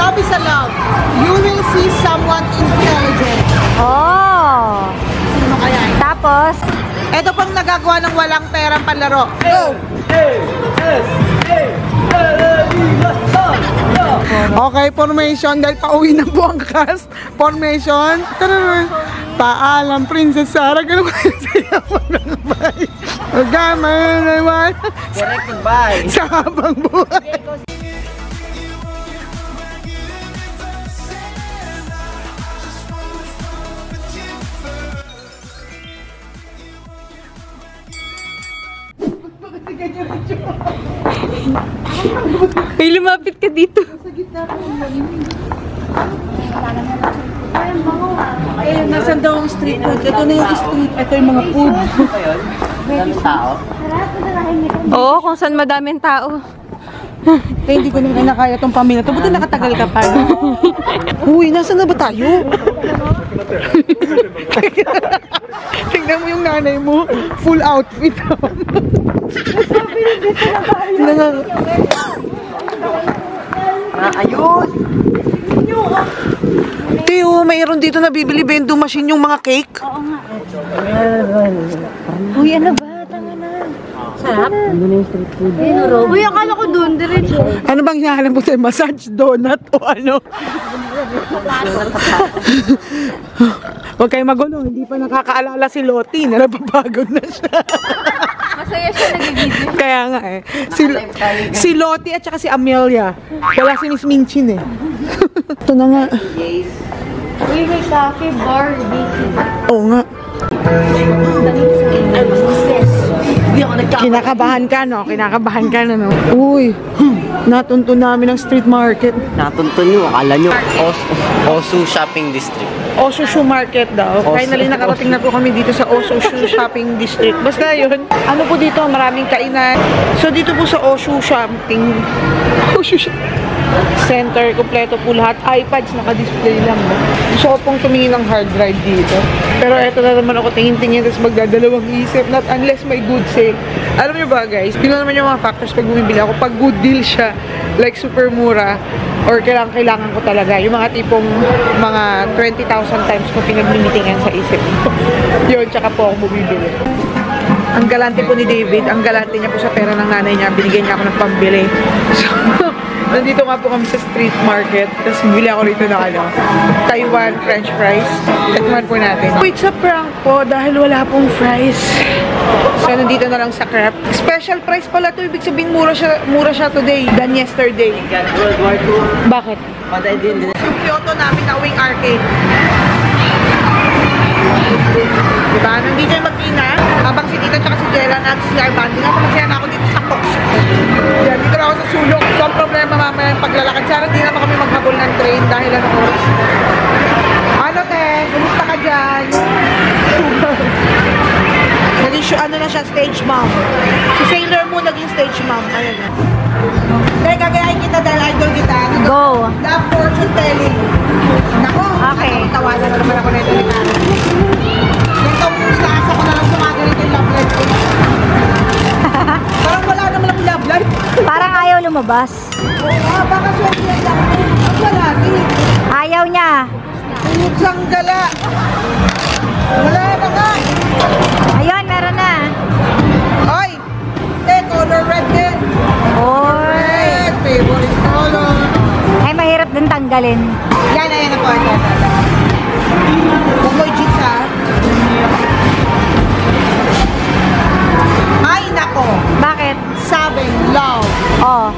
Sabi sa love, you will see someone intelligent. Oh. Sino kaya yun? Tapos, Ito pang nagagawa ng walang perang panlaro. Go! Okay, formation. Dahil pauwi na po ang cast. Formation. Paalam, Princess Sarah. Ganun ko yung saya mo ng bay. Gamay naman. Direct goodbye. Sa habang buhay. may lumapit ka dito. Eh, nasan daw ang street food? Ito na yung street. Ito yung mga food. Daming tao. Oo, kung saan madaming tao. Kaya hindi ko na kinakaya itong pamilya. Ito, buti nakatagal ka pa, no? Uy, nasa na ba tayo? Tingnan mo yung nanay mo. Full outfit. Ayun! Tiyo, mayroon dito na bibili vending machine yung mga cake. Uy, ano ba? Tanga na. Sarap? Uy, akala ko doon, diretso. Ano bang hinahanap mo tayo? Massage, donut, o ano? Huwag kayo magulo. Hindi pa nakakaalala si Lottie na napapagod na siya. Masaya siya nag-video. Kaya nga eh. Si Lottie at saka si Amelia. Wala si Miss Minchin eh. Ito na nga. Uy, may cafe, bar, bakery. Oo nga. Kinakabahan ka, no? Kinakabahan ka na, no? Uy, natunto namin ang street market. Natuntun nyo, akala nyo. Osu Shopping District. Osushu Market daw. Finally, nakarating na po kami dito sa Osushu Shopping District. Basta yun. Ano po dito? Maraming kainan. So, dito po sa Osu Shopping Center, kompleto po lahat. iPads, naka-display lang. No? Gusto ko pong tumingin ng hard drive dito. Pero eto na naman ako tingin-tingin tapos magdadalawang isip. Not unless may good sale. Alam niyo ba guys, yun naman yung mga factors pag bumibili ako. Pag good deal siya, like super mura, or kailangan ko talaga. Yung mga tipong mga 20,000 times ko pinag-limitingan sa isip. Yun, tsaka po ako bumibili. Ang galante po ni David, ang galante niya po sa pera ng nanay niya, binigyan niya ako ng pambili. So, nandito nga po kami sa street market, tapos bili ako rito na Taiwan French fries. Tikman po natin. Wait, sa prank po, dahil wala pong fries. So, nandito na lang sa crap. Special price pala to, ibig sabihin mura siya today than yesterday. World War II. Bakit? Patay din. Yung Kyoto namin na uwing arcade. Diba? Nandito yung mag-ina, habang si Tita tsaka si Jella at si Armando, masaya na ako dito sa Cox. Yan, dito na ako sa sulok. So, ang problema mamaya yung paglalakad. Sana hindi naman kami maghabol ng train dahil ano oras. Ano te? Kumusta ka dyan? Ano na siya, stage mom. Si Sailor Moon naging stage mom. Ayan na. Kaya gagayahin kita dahil idol kita. Go. The fortune telling. Nako, Okay. tawanan na naman ako na ito ni Karen. Yung inaasa ko na lang sumagalit yung love life ko. Parang wala naman ang love life. Parang ayaw lumabas. Baka swerte lang. Ang wala din. Ayaw niya. Inutsang gala. Wala na nga. Ayun, meron na. Oy! Color red din. Oy. Red, favorite color. Ay, mahirap din tanggalin. Yan na yan po. Bumoy jeans ha. Ay, nako. Bakit? Sabing love. Oh.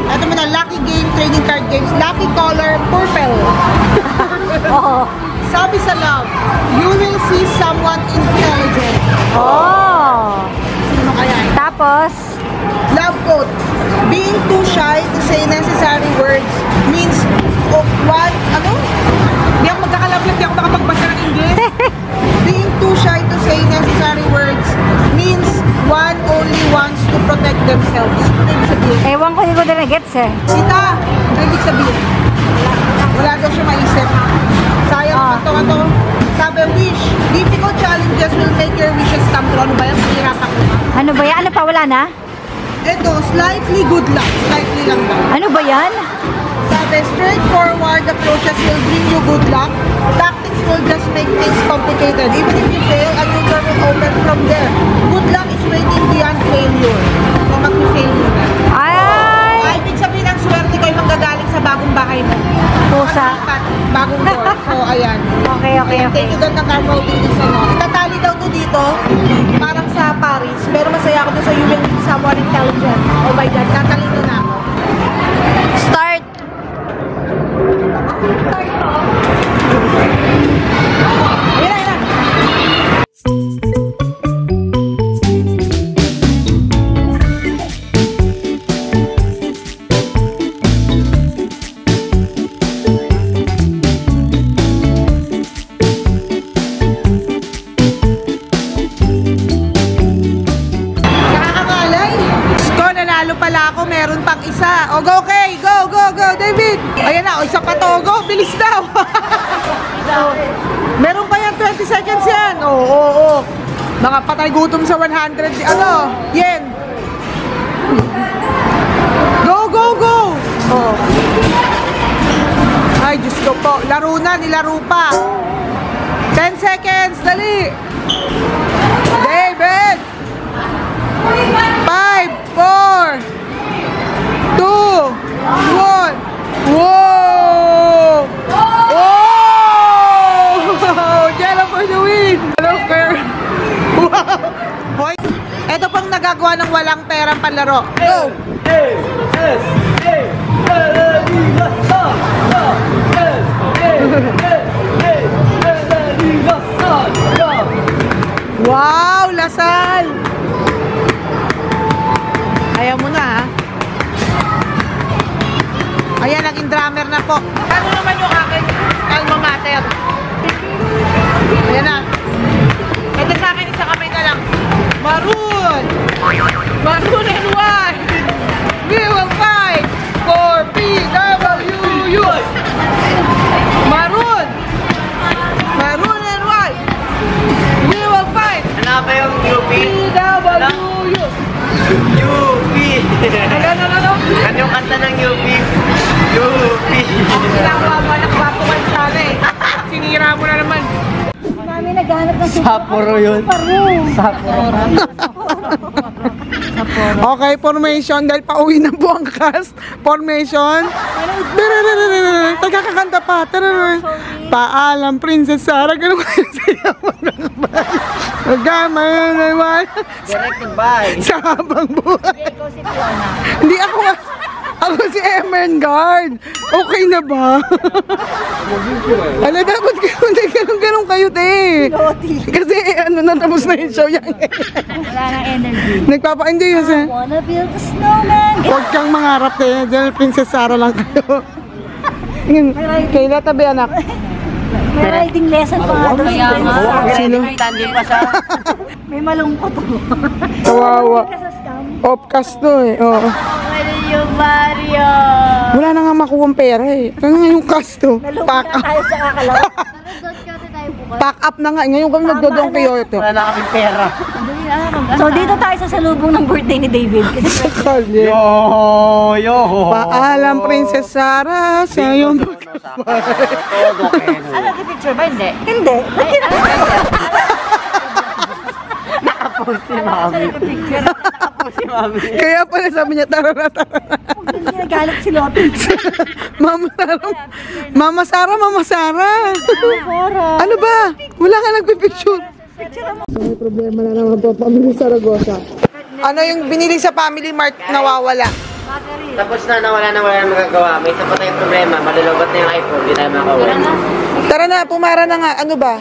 Ito mo na, lucky game, trading card games. Lucky color, purple. Oo. Sabi sa love, you will see someone intelligent. Oh. Sino kaya yun? Tapos, Love quote, being too shy to say necessary words means, Hindi ako magkakalapit, hindi ako makapagbasa ng English. Being too shy to say necessary words means one only wants to protect themselves. Ano ibig sabihin? ewan ko, hindi ko na gets eh. Sita, ano ibig sabihin? Wala daw siya maisip. Sayang naman to. Sabi, wish. Difficult challenges will make your wishes come true. Ano ba yan? Mahirapan ko. Ano ba yan? Ano pa? Wala na? Ito, slightly good luck. Slightly lang daw. Ano ba yan? Sabi, straightforward approaches will bring you good luck. Tactics will just make things complicated. Even if you fail, a new door will open from there. Good luck is waiting beyond failure. So, mag-failure na. Ay, ibig sabihin ang swerte ko ay manggagaling sa bagong bahay mo. Pusa. Bagong door. So, ayan. Okay. Thank you doon ng car routing is ano. Itatali daw to dito. Parang sa Paris. Pero masaya ako doon sa you will meet someone intelligent. Oh my God, tatali doon na ako. Start! Ayan na. Nakakangalay. Gusto, nanalo pala ako. Meron pang isa. O, go, okay. Go, David. Ayan na, o, isa pa to. Go, bilis daw. Meron pa yan, 20 seconds yan. Oo. Mga patay gutom sa 100, yen. Go. Oo. Ay, Diyos ko po. Laro na, nilaro pa. 10 seconds, dali. David. 5, 4, 2, 1. Wow! Jello for the win! Hello, Kerr! Wow! Hoy! Ito pang nagagawa ng walang perang panlaro. Go! Wow! Lasal! Ayaw mo na, ha? Ayan, naging drummer na po. Ano naman yung akin? Alma mater. Ayan na. Ito sa akin, isa kamay na lang. Maroon and white. We will fight for PWU. Maroon and white. We will fight. Ano ba yung UP? PWU. UP! Ano? Ano yung kanta ng UP? UP! Ang ginagawa mo, nakwapo man sana eh. Sinira mo na naman. Mami, naghanap ng Sapporo yun. Sapporo. Okay, formation. Dahil pauwi na po ang cast. Formation. Tagakakanta pa. Paalam, Princess Sarah. Ganun kayo sa'yo. Magkamay na naman. Directed by. Sa habang buhay. Hindi ako nga. Ako si Emergard. Okay na ba? Ala, dapat ganun kayo, te. Kasi natapos na yung show yan. Wala nang energy. Hindi kasi. Wanna build a snowman. Huwag kang mangarap, te. Dahil Princess Sarah lang kayo. Kayla, tabi anak. May riding lesson pa nga doon. Sino? Standing pa siya. May malungkot ako. Kawawa. Offcast to eh. Oo. Ano yung Mario? Wala na nga makuha pera eh. Ano nga yung cast to? Nalungkot Pack na up. tayo sa kakalaw. Pack up na nga. Ngayon kami nagdodong Kyoto. Wala na kaming pera. So dito tayo sa salubong ng birthday ni David. Kasi Yo! Oh. Paalam, Princess Sarah. Sa iyong ano, picture ba? Hindi. Hindi. Nakapos si Mami. Nakapos si Mami. Kaya pala sabi niya, tara na. Hindi nagalit si Lottie. Mama Sarah. Ano ba? Wala ka nagpipicture. May problema na naman po, Pamili Saragosa. Ano yung binili sa Family Mart nawawala? Tapos na wala na magagawa. May isa pa tayong problema. Malulubat na yung iPhone. Hindi tayo makawala. Tara na, pumara na nga. Ano ba?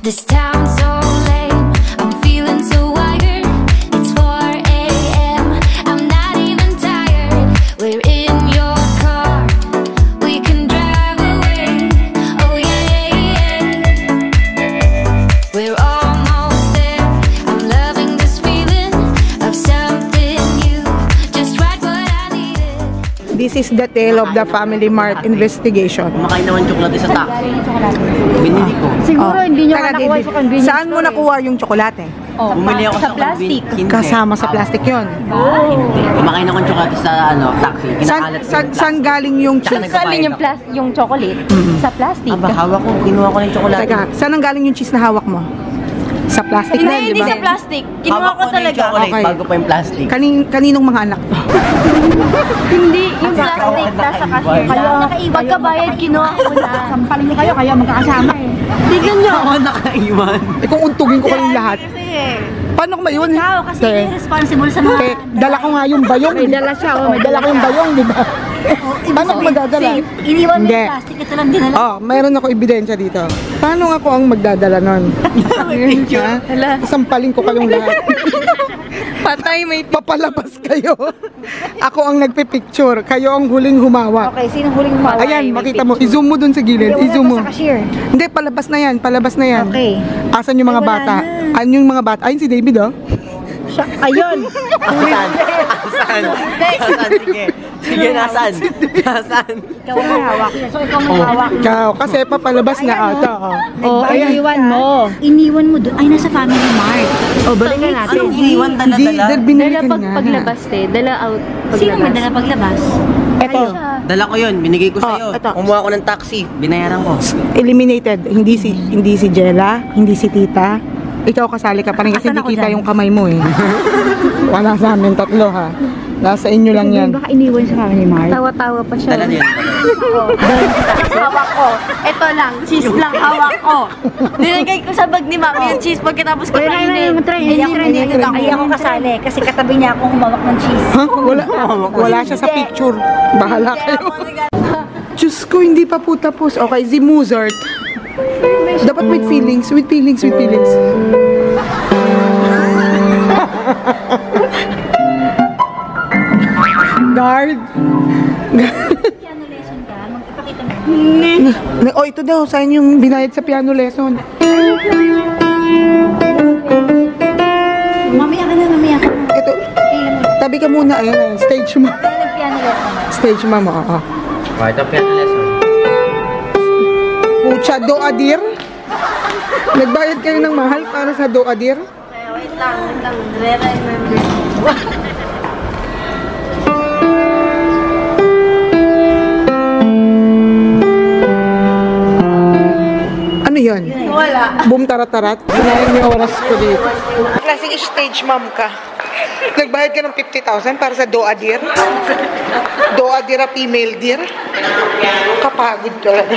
This town's so lame, I'm feeling so wired. It's 4 a.m., I'm not even tired. We're in your car, we can drive away. Oh yeah, yeah, yeah. This is the tale of the Family Mart investigation. Kumakain naman tsokolate sa taxi. Binili ko. Siguro hindi nyo Teka, nakuha David, sa convenience saan mo store, nakuha yung tsokolate? Oh, Bumili ako sa plastic. Kasama sa plastic yon. Hindi. Kumakain ako ng tsokolate sa taxi. Kinakalat ko yung Saan galing yung Tsaka cheese? Saan yung yung chocolate? Sa plastic. Aba, hawak ko. Kinuha ko ng tsokolate. Teka, saan ang galing yung cheese na hawak mo? Sa plastic na, di Hindi ba? sa plastic. Kinuha Hawak ko na yung talaga. chocolate Okay. bago pa yung plastic. Kaninong mga anak to? Hindi, yung plastic nasa cashier. Kaya pagkabayad kinuha ko na. Sampalin niyo kayo, kaya magkakasama eh. Tignan niyo. Ako nakaiwan. Eh kung untugin ko kayong lahat. Paano ko ba yun? Ikaw, kasi Te, responsible sa mga... te, dala ko nga yung bayong. May dala siya, may dala ko yung bayong, di ba? Paano ko magdadala? Iniwan mo Hindi. yung plastic, ito lang dinala. Oh, mayroon ako ebidensya dito. Paano ako ang magdadala nun? Ha? Sampalin ko kayong lahat. Patay, may papalabas kayo. Ako ang nagpipicture. Kayo ang huling humawak. Okay, sino huling mawa? Ayan, makita mo. I-zoom mo dun sa gilid. I-zoom mo. Sa cashier. Hindi, palabas na yan. Palabas na yan. Okay. Asan yung mga Ay, wala bata? na. Ayun yung mga bata. Ayun si David, oh. Ayun. Nasaan? Nasaan? Nasaan? Sige. Sige, nasaan? Nasaan? Ikaw ang hawak. So, ikaw ang hawak. Ikaw, kasi papalabas na ata, oh. Oh, iniwan mo. Iniwan mo doon. Ay, nasa Family Mart. Oh, balikan natin. Anong iniwan Hindi, dala-dala? dahil binilikan nga. Paglabas te, dala out Sino may paglabas. dala paglabas? Ito, Dala ko yun. Binigay ko sa'yo. ito. Kumuha ko ng taxi. Binayaran ko. eliminated. Hindi si Jella, hindi si Tita. Ikaw kasali ka pa rin kasi Asan hindi ako kita dyan? yung kamay mo eh. Wala sa amin tatlo ha. Nasa inyo lang yan. Baka iniwan sa Family Mart. Tawa-tawa pa siya. Dala niya. Hawak ko. Ito lang. Cheese lang hawak ko. Nilagay ko sa bag ni Mami yung cheese pagkatapos ko kainin. Ay, ako kasali kasi katabi niya akong humawak ng cheese. Ha? Wala siya sa picture. Bahala kayo. Diyos ko, hindi pa po tapos. Okay, si Mozart. Dapat with feelings, with feelings, with feelings. Guard. Piano lesson ka, magpapakita mo. Oh, ito daw, saan yung binayad sa piano lesson? Mamaya ka na, mamaya ka na. Ito, tabi ka muna, ayan, stage mo. Piano lesson. Stage mo, oo. Ito piano lesson. Pucha, doadir? Nagbayad kayo ng mahal para sa doadir? Wait lang. Re-remember. Ano yun? Wala. Boom tarat-tarat? Sinayang yung oras ko dito. Klaseng stage mom ka. Nagbayad ka ng 50,000 para sa doadir? Doadir a female deer? Kapagod talaga.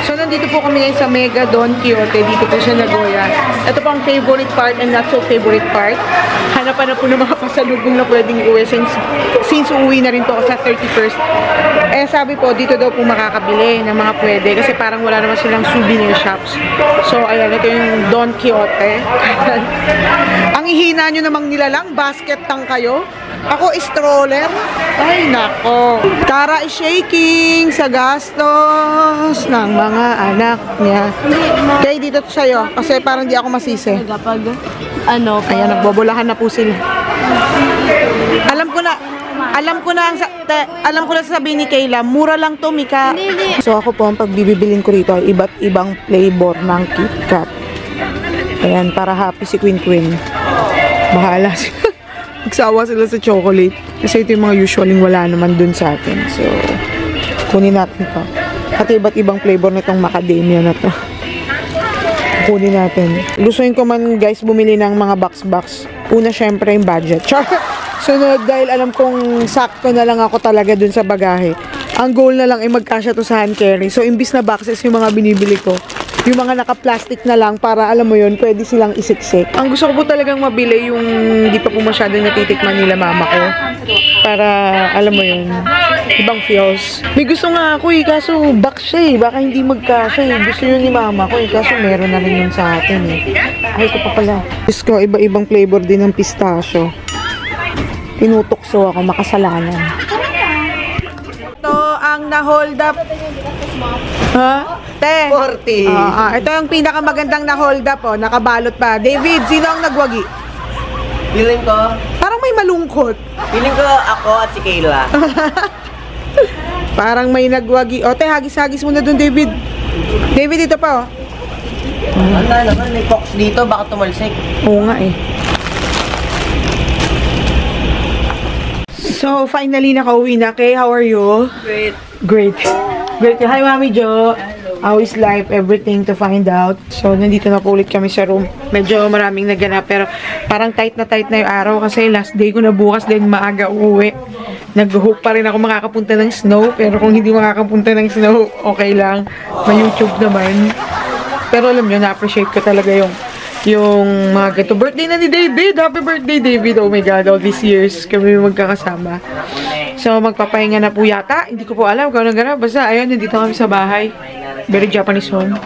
So, nandito po kami ngayon sa Mega Don Quixote. Dito po siya Nagoya. Ito po ang favorite part and not so favorite part. Hanapan na po ng mga pasalubong na pwedeng iuwi since uuwi na rin po ako sa 31st. Eh, sabi po, dito daw po makakabili ng mga pwede kasi parang wala naman silang souvenir shops. So, ayan, ito yung Don Quixote. Ang ihina nyo namang nilalang, basket tang kayo. Ako, stroller. Ay, nako. Tara is shaking sa gastos ng mga anak niya. Kaya dito sa'yo, kasi parang di ako masisi. Kapag, ano, Ayan, nagbobolahan na po sila. Alam ko na ang sasabihin ni Kayla, mura lang to, Mika. So ako po, ang pagbibibilin ko rito ay iba't ibang flavor ng KitKat. Ayan, para happy si Queen Queen. Bahala sila. Nagsawa sila sa chocolate. Kasi ito yung mga usualing wala naman dun sa atin. So, kunin natin to. At iba't ibang flavor nitong macadamia na to. Kunin natin. Gustuin ko man guys bumili ng mga box-box. Una syempre yung budget. Char! Sunod dahil alam kong sakto na lang ako talaga dun sa bagahe. Ang goal na lang ay magkasya to sa hand carry. So imbis na boxes yung mga binibili ko, yung mga naka-plastic na lang para alam mo yun, pwede silang isiksik. Ang gusto ko po talagang mabili yung hindi pa po masyadong natitikman nila mama ko. Para alam mo yun, ibang feels. May gusto nga ako eh, kaso box siya eh. Baka hindi magkasya eh. Gusto yun ni mama ko eh, kaso meron na rin yun sa atin eh. Ay, ito pa pala. Diyos ko, iba-ibang flavor din ng pistachio. Tinutokso ako, makasalanan. Ito ang na-hold up. Ha? Te. 40. Ito yung pinakamagandang na-hold up, oh. Nakabalot pa. David, sino ang nagwagi? Feeling ko, Parang may malungkot. ako at si Kayla. Parang may nagwagi. O, te, hagis-hagis muna dun, David. David, dito pa, oh. Wala naman, may fox dito, baka tumalsik. Oo nga, eh. So, finally, nakauwi na. Kay, how are you? Great. Great. Great. Hi, Mami Jo. How is life? Everything to find out. So, nandito na po ulit kami sa room. Medyo maraming naganap, pero parang tight na yung araw kasi last day ko na bukas din maaga uuwi. Nag-hope pa rin ako makakapunta ng snow, pero kung hindi makakapunta ng snow, okay lang. May YouTube naman. Pero alam nyo, na-appreciate ko talaga yung mga ganito. Birthday na ni David! Happy birthday, David! Oh my God, all these years kami magkakasama. So, magpapahinga na po yata. Hindi ko po alam kung anong ganap. Basta, ayun, nandito kami sa bahay. Very Japanese home.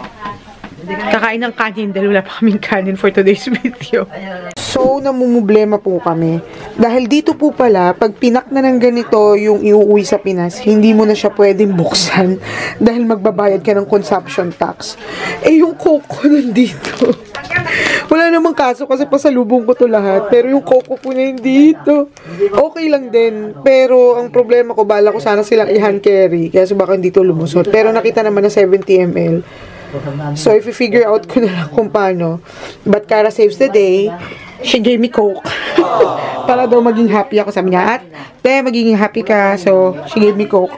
Kakain ng kanin dahil wala pa kaming kanin for today's video. So, namumblema po kami. Dahil dito po pala, pag pinak na ng ganito yung iuwi sa Pinas, hindi mo na siya pwedeng buksan dahil magbabayad ka ng consumption tax. Eh, yung coco nandito. Wala namang kaso kasi pasalubong ko to lahat. Pero yung coco po na dito. Okay lang din. Pero ang problema ko, bala ko sana silang i-hand carry. Kaya baka hindi to lumusot. Pero nakita naman na 70 ml. So, if i-figure out ko na lang kung paano. But Cara saves the day. She gave me coke. Para daw maging happy ako. Sabi niya, te, magiging happy ka. So, she gave me coke.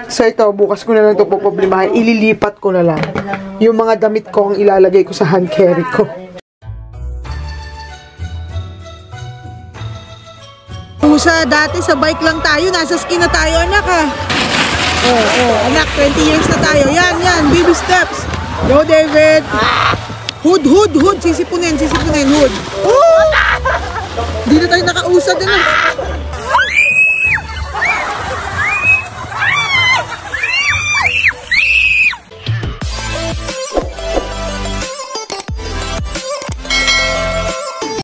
So, ito, bukas ko na lang ito poproblemahin. Ililipat ko na lang. Yung mga damit ko ang ilalagay ko sa hand carry ko. Dati sa bike lang tayo. Nasa ski na tayo, anak, ha? Anak, 20 years na tayo. Yan, baby steps. Go, David. Hood. Sisipunin, hood. Hindi na tayo nakausad, ano?